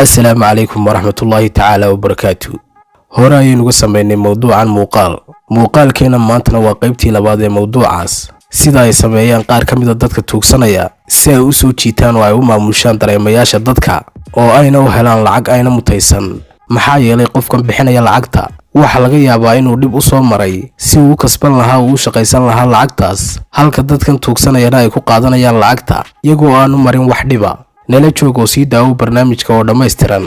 السلام عليكم ورحمة الله تعالى وبركاته. هورا ayaynu sameynay mowduucan muuqaalkeena maantana waa qaybtii labaad ee mowduucaas sida ay sameeyaan qaar ka mid ah dadka tuugsanaya si ay u soo jiitaan oo ay u maamushaan dareemayaasha dadka oo ayna u helaan lacag ayna mutaysan. maxaa yeelay qofkan bixinaya lacagta waxa laga yaabaa inuu dib u soo maray si uu kasban lahaa oo u shaqaysan lahaa lacagtaas, halka dadkan tuugsanayana ay ku qaadanayaan lacagta iyagoo aanu marin wax dhiba. nala joogo sii daawo barnaamijka oo dhammaystiran.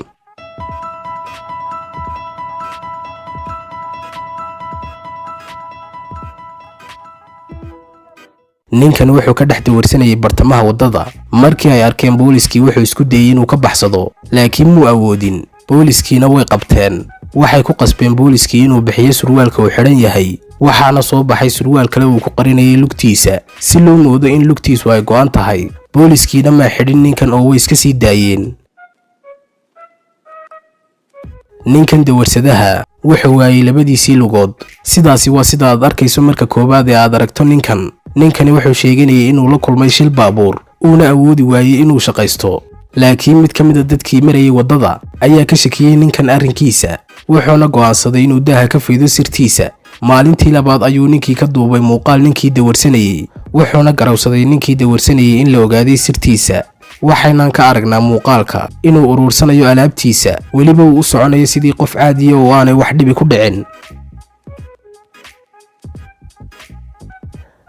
ninkan wuxuu ka dhex dawarsanayay bartamaha wadada markii ay arkeen booliskii wuxuu isku dayay inuu ka baxsado laakiin muu awoodin. booliskiina way qabteen, waxay ku qasbeen booliskii inuu bixiyo surwaalka uu xidhan yahay, waxaana soo baxay surwaal kale uu ku qarinayay lugtiisa si loo moodo in lugtiisu ay go'an tahay. booliskiina ma xidhin ninkan oo way iska sii daayeen. ninkan dawarsadaha wuxuu waayay labadiisii lugood. sidaasi waa sida aad arkayso marka koobaad ee aad aragto ninkani wuxuu sheeganayay inuu la kulmay shil baabuur uuna awoodi waayay inuu shaqaysto, laakiin mid ka mid ah dadkii marayay wadada ayaa ka shakiyay ninkan arrinkiisa, wuxuuna go'aansaday inuu daaha ka fiido sirtiisa. maalintii labaad ayuu ninkii ka duubay muuqaal ninkii dawarsanayay, wuxuuna garawsaday ninkii dawarsanayay in la ogaaday sirtiisa. waxaynan ka aragnaa muuqaalka inuu uruursanayo alaabtiisa, weliba uu u soconayo sidii qof caadiya oo aanay wax dhibi ku dhicin.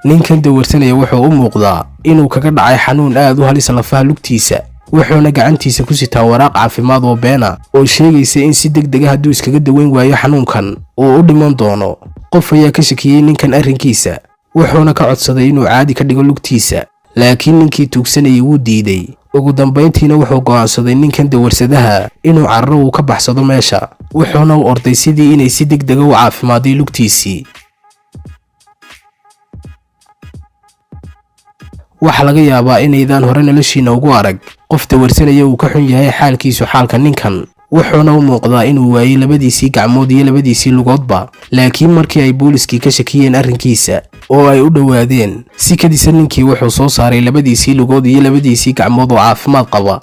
ninkan dawarsanaya wuxuu u muuqdaa inuu kaga dhacay xanuun aad u halis lafaha lugtiisa, wuxuuna gacantiisa ku sitaa waraaq caafimaad oo beena oo sheegaysa in si degdeg ah hadduu iskaga daweyn waayo xanuunkan uu u dhiman doono. qof ayaa ka shakiyay ninkan arrinkiisa, wuxuuna ka codsaday inuu caadi ka dhigo lugtiisa, laakiin ninkii tuugsanayay wuu diiday. ugu dambayntiina wuxuu go'aansaday ninkan dawarsadaha inuu carro uu ka baxsado meesha, wuxuuna u orday sidii inay si degdeg ah u caafimaaday lugtiisii. waxa laga yaabaa inaydaan hore noloshiina ugu arag qof dawarsanaya uu ka xun yahay xaalkiisu xaalka ninkan, wuxuuna u muuqdaa inuu waayay labadiisii gacmood iyo labadiisii lugoodba. laakiin markii ay booliskii ka shakiyeen arrinkiisa oo ay u dhowaadeen si kadisa ninkii wuxuu soo saaray labadiisii lugood iyo labadiisii gacmood oo caafimaad qaba.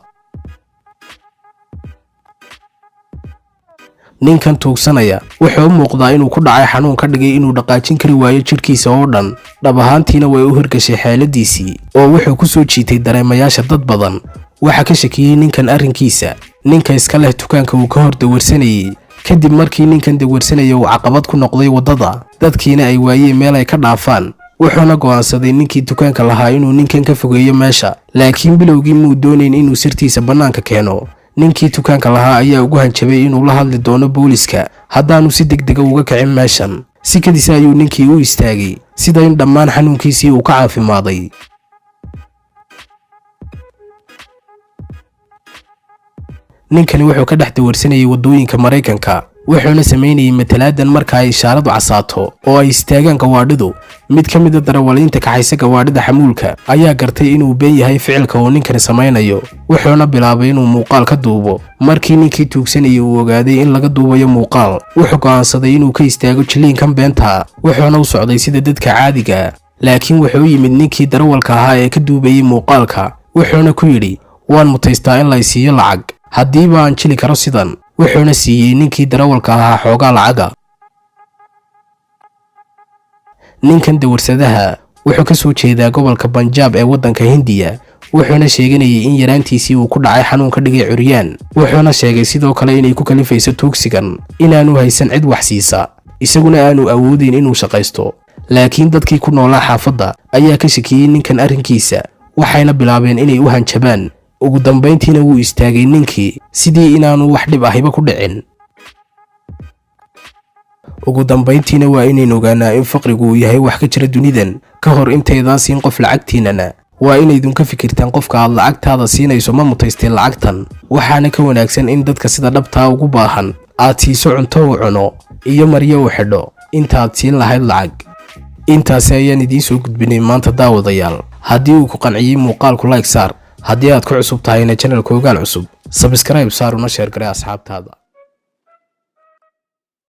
ninkan tuugsanaya wuxuu u muuqdaa inuu ku dhacay xanuun ka dhigay inuu dhaqaajin kari waayo jidhkiisa oo dhan. dhab ahaantiina way u hirgashay xaaladiisii oo wuxuu ku soo jiitay dareemayaasha dad badan. waxa ka shakiyay ninkan arrinkiisa ninka iska leh dukaanka uu ka hor dawarsanayay. kadib markii ninkan dawarsanaya uu caqabad ku noqday wadada, dadkiina ay waayeen meel ay ka dhaafaan, wuxuuna go'aansaday ninkii dukaanka lahaa inuu ninkan ka fogeeyo meesha, laakiin bilowgii muu doonayn inuu sirtiisa bannaanka keeno. ninkii dukaanka lahaa ayaa ugu hanjabay inuu la hadli doono booliska haddaanu si degdega uga kicin meeshan. si kadisa ayuu ninkii u istaagay sida in dhammaan xanuunkiisii uu ka caafimaaday. ninkani wuxuu ka dhex dawarsanayay wadooyinka Mareykanka, wuxuuna sameynayay matalaadan marka ay ishaaradu casaato oo ay istaagaan gawaadhidu. mid ka mid ah darawaliinta kaxaysa gawaadhida xamuulka ayaa gartay inuu been yahay ficilka uu ninkani sameynayo, wuxuuna bilaabay inuu muuqaal ka duubo. markii ninkii tuugsanayay uu ogaaday in laga duubayo muuqaal, wuxuu go'aansaday inuu ka istaago jiliinkan beenta, wuxuuna u socday sida dadka caadiga. laakiin wuxuu yimid ninkii darawalka ahaa ee ka duubayay muuqaalka, wuxuuna ku yidhi, waan mutaystaa in la siiyo lacag haddiiba aan jili karo sidan. wuxuuna siiyey ninkii darawalka ahaa xoogaa lacaga. ninkan dawarsadaha wuxuu ka soo jeedaa gobolka Punjab ee waddanka Hindiya, wuxuuna sheeganayay in yaraantiisii uu ku dhacay xanuun ka dhigay curyaan, wuxuuna sheegay sidoo kale inay ku kalifayso tuugsigan inaanu haysan cid wax siisa, isaguna aanu awoodin inuu shaqaysto. laakiin dadkii ku noolaa xaafadda ayaa ka shakiyay ninkan arrinkiisa, waxayna bilaabeen inay u hanjabaan. ugu dambayntiina wuu istaagay ninkii sidii inaanu wax dhib ahiba ku dhicin. ugu dambayntiina waa inaynu ogaanaa in faqrigu uu yahay wax ka jira dunidan. ka hor intaydaan siin qof lacagtiinana waa inaydun ka fikirtaan qofka aad lacagtaada siinayso ma mutaysteen lacagtan. waxaana ka wanaagsan in dadka sida dhabtaa ugu baahan aad siiso cunto uu cuno iyo maryo uu xidho intaaad siin lahayd lacag. intaasi ayaan idiin soo gudbinay maanta daawadayaal. haddii uu ku qanciyey muuqaalku like saar, haddii aad ku cusub tahayna channelka Ogaal Cusub subscribe saar una share garee asxaabtaada.